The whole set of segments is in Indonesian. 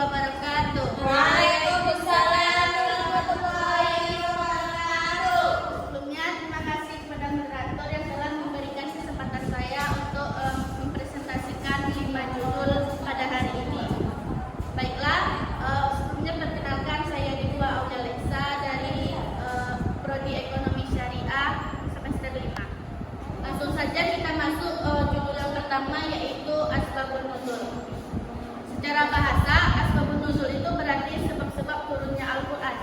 wabarakatuh. Waalaikumsalam warahmatullahi wabarakatuh. Sebelumnya terima kasih kepada moderator yang telah memberikan kesempatan saya untuk mempresentasikan 5 judul pada hari ini. Baiklah, sebelumnya perkenalkan saya Didwa Aujaleksa dari Prodi Ekonomi Syariah semester 5. Langsung saja kita masuk judul yang pertama, yaitu Asbabun Nuzul. Secara bahasa, Asbabun Nuzul itu berarti sebab-sebab turunnya Al-Quran.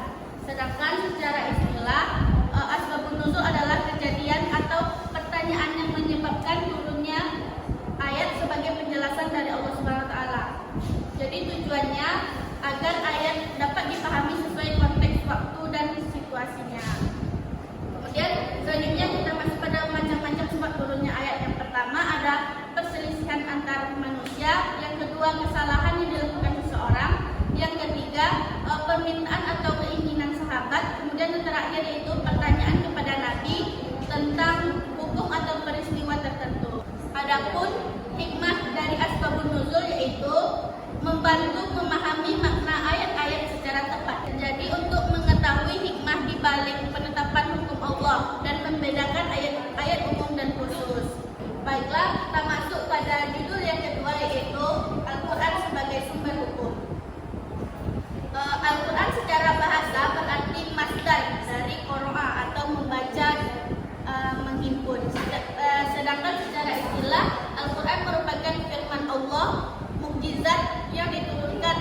Sedangkan secara istilah, Asbabun Nuzul adalah kejadian atau pertanyaan yang menyebabkan turunnya ayat sebagai penjelasan dari Allah SWT. Jadi tujuannya agar ayat dapat dipahami sesuai konteks waktu dan situasinya. Kemudian selanjutnya kita masuk pada macam-macam sebab turunnya ayat. Yang pertama ada perselisihan antar manusia, yang kedua kesalahan yang dilakukan seseorang, yang ketiga permintaan atau keinginan sahabat, kemudian yang terakhir yaitu pertanyaan kepada Nabi tentang hukum atau peristiwa tertentu. Adapun hikmah dari Asbabun Nuzul yaitu membantu memahami makna ayat-ayat secara tepat. Jadi untuk mengetahui hikmah di balik penetapan hukum Allah dan membedakan ayat-ayat umum dan khusus. Baiklah, kita masuk pada judul yang kedua, yaitu Al-Quran sebagai sumber hukum. Al-Quran secara bahasa berarti masdar dari qira'a atau membaca, menghimpun. Sedangkan secara istilah, Al-Quran merupakan firman Allah, mukjizat yang diturunkan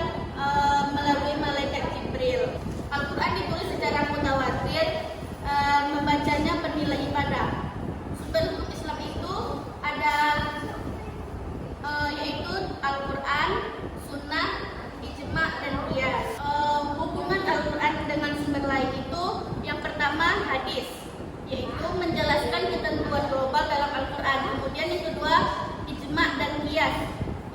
melalui malaikat Jibril. Al-Quran ditulis secara mutawatir, membacanya bernilai ibadah. Sumber hukum Islam itu ada yaitu Al-Quran, Sunnah, Ijma, dan Qiyas. Hubungan Al-Quran dengan sumber lain itu yang pertama hadis, yaitu menjelaskan ketentuan global dalam Al-Quran. Kemudian yang kedua Ijma dan Qiyas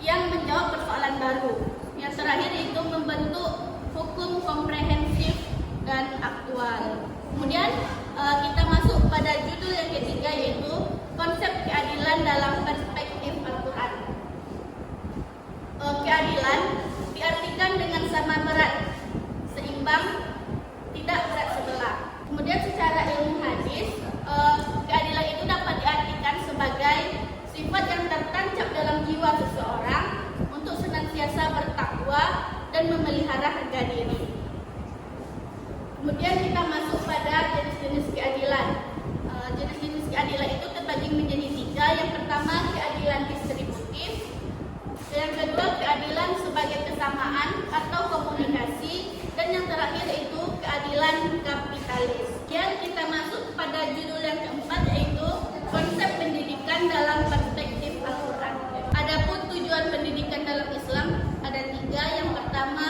yang menjawab persoalan baru. Yang terakhir yaitu membentuk hukum komprehensif dan aktual. Kemudian kita masuk pada judul yang ketiga, yaitu konsep keadilan dalam perspektif Al-Quran. Keadilan diartikan dengan sama berat, seimbang, tidak berat sebelah. Kemudian secara ilmu hadis, keadilan itu dapat diartikan sebagai sifat yang tertancap dalam jiwa seseorang untuk senantiasa bertakwa dan memelihara harga diri. Kemudian kita masuk pada jenis-jenis keadilan. Jenis-jenis keadilan itu terbagi menjadi 3. Yang pertama keadilan distributif, yang kedua keadilan sebagai kesamaan atau komunikasi, dan yang terakhir yaitu keadilan kapitalis. Kemudian kita masuk pada judul yang keempat, yaitu konsep pendidikan dalam perspektif Al-Quran. Adapun tujuan pendidikan dalam Islam ada 3. Yang pertama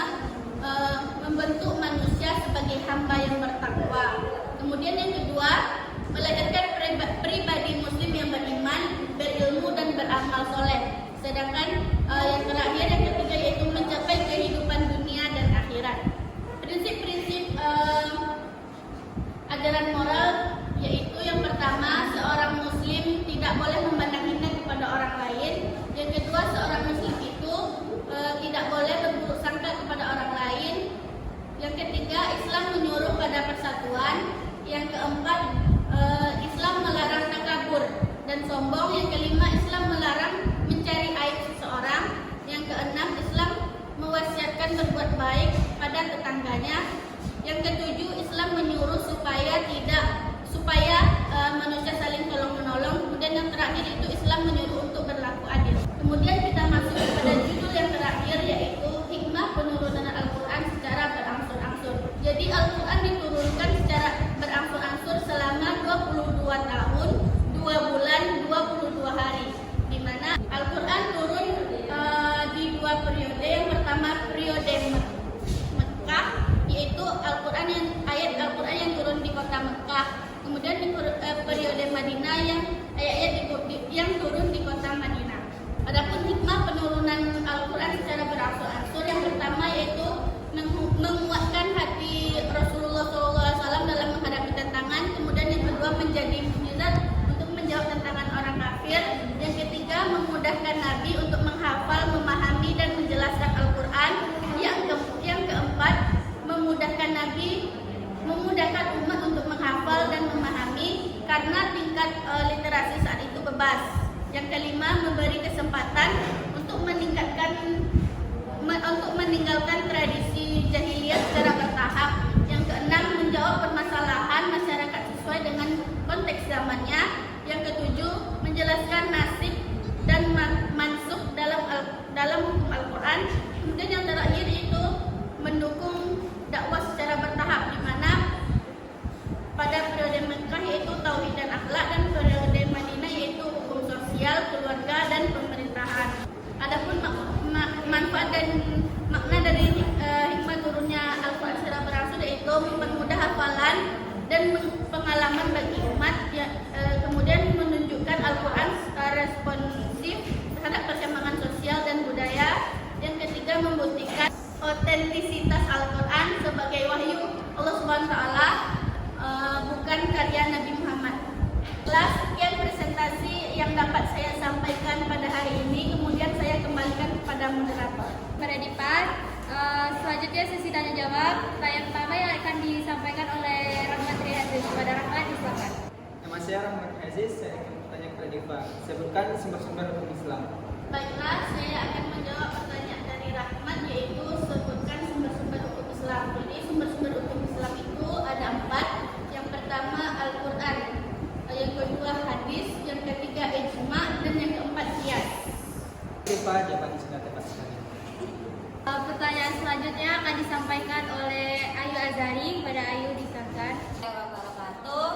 membentuk manusia sebagai hamba yang bertakwa. Kemudian yang kedua melahirkan pribadi muslim yang beriman, berilmu, dan beramal soleh. Sedangkan yang terakhir, yang ketiga, yaitu mencapai kehidupan dunia dan akhirat. Prinsip-prinsip ajaran moral yaitu yang pertama, seorang muslim tidak boleh memandang hina kepada orang lain. Yang kedua, seorang muslim itu tidak boleh berburuk sangka kepada orang lain. Yang ketiga, Islam menyuruh pada persatuan. Yang keempat, Islam melarang takabur dan sombong. Yang kelima, Islam melarang mencari aib seseorang. Yang keenam, Islam mewasiatkan berbuat baik pada tetangganya. Yang ketujuh, Islam menyuruh supaya manusia saling tolong menolong. Kemudian yang terakhir itu Islam menyuruh untuk berlaku adil. Kemudian kita masuk kepada judul yang terakhir, yaitu hikmah penurunan Al-Quran secara berangsur-angsur. Jadi Al-Quran diturunkan secara berangsur-angsur selama 22 tahun, 2 bulan, 22 hari, di mana Al-Quran turun di 2 periode. Yang pertama periode Mekah, yaitu ayat Al-Quran yang turun di kota Mekah. Kemudian di periode Madinah yang ayat-ayat yang turun di kota Madinah. Adapun hikmah penurunan Al-Quran secara berangsur-angsur, yang pertama yaitu menguatkan hati Rasulullah SAW dalam menghadapi tantangan. Kemudian yang kedua menjadi mukjizat untuk menjawab tantangan orang kafir. Yang ketiga memudahkan Nabi untuk menghafal, memahami, dan menjelaskan Al-Quran. Yang meninggalkan tradisi jahiliyah secara bertahap. Yang keenam, menjawab permasalahan masyarakat sesuai dengan konteks zamannya. Yang ketujuh, menjelaskan nasib dan mansukh dalam hukum Al-Quran. Kemudian yang terakhir itu mendukung dakwah secara bertahap, di mana pada periode Mekah yaitu tauhid dan akhlak, dan periode Madinah yaitu hukum sosial, keluarga, dan pemerintahan. Adapun manfaat dan makna dari hikmah turunnya Al-Quran secara berangsur yaitu mempermudah hafalan dan pengalaman bagi umat, kemudian menunjukkan Al-Quran responsif terhadap perkembangan sosial dan budaya. Yang ketiga, membuktikan otentisitas Al-Quran sebagai wahyu Allah Subhanahu wa taala, bukan karya Nabi Muhammad. Sekian presentasi yang dapat saya sampaikan pada hari ini. Kemudian saya kembalikan kepada moderator. Pada Dipa, selanjutnya sesi tanya jawab. Tanya pertama yang akan disampaikan oleh Rahmat Rihaziz. Kepada Rahmat, silakan. Nama saya Rahmat Aziz, saya akan bertanya kepada Diva. Sebutkan sumber-sumber hukum Islam. Baiklah, saya akan menjawab pertanyaan dari Rahmat, yaitu sebutkan sumber-sumber hukum Islam. Jadi sumber-sumber hukum Islam itu ada 4. Yang pertama Al-Quran, yang kedua hadis, yang ketiga ijma, dan yang keempat qiyas. Diva, jawaban sudah tepat sekali. Pertanyaan selanjutnya akan disampaikan oleh Ayu Azhari. Kepada Ayu, disilakan.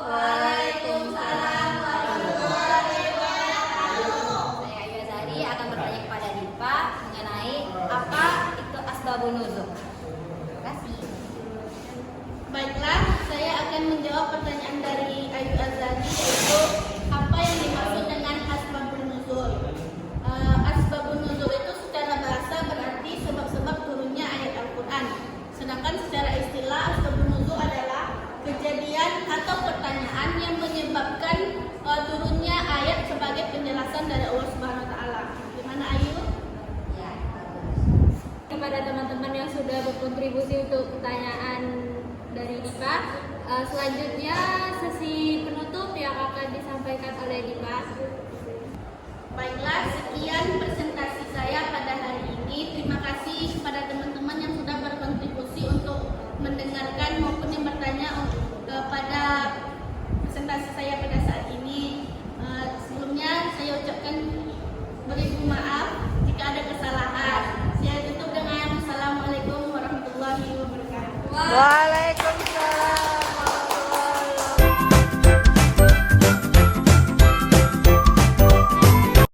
Waalaikumsalam warahmatullahi wabarakatuh. Saya Ayu Azhari akan bertanya kepada Dipa mengenai apa itu asbabun nuzul. Terima kasih. Baiklah, saya akan menjawab pertanyaan dari Ayu Azhari, yaitu apa yang dimaksud dengan asbabun nuzul. Asbabun nuzul itu secara bahasa berarti sebab-sebab turunnya ayat Al-Quran. Sedangkan secara istilah asbabun nuzul adalah kejadian atau pertanyaan yang menyebabkan turunnya ayat sebagai penjelasan dari Allah Subhanahu wa taala. Gimana Ayu? Ya. Kepada teman-teman yang sudah berkontribusi untuk pertanyaan dari Dipa, selanjutnya sesi penutup yang akan disampaikan oleh Dipa. Baiklah, sekian presentasi saya pada hari ini. Terima kasih kepada teman-teman yang sudah berkontribusi untuk mendengarkan maupun yang bertanya pada presentasi saya pada saat ini. Sebelumnya saya ucapkan beribu maaf jika ada kesalahan. Saya tutup dengan Assalamualaikum warahmatullahi wabarakatuh.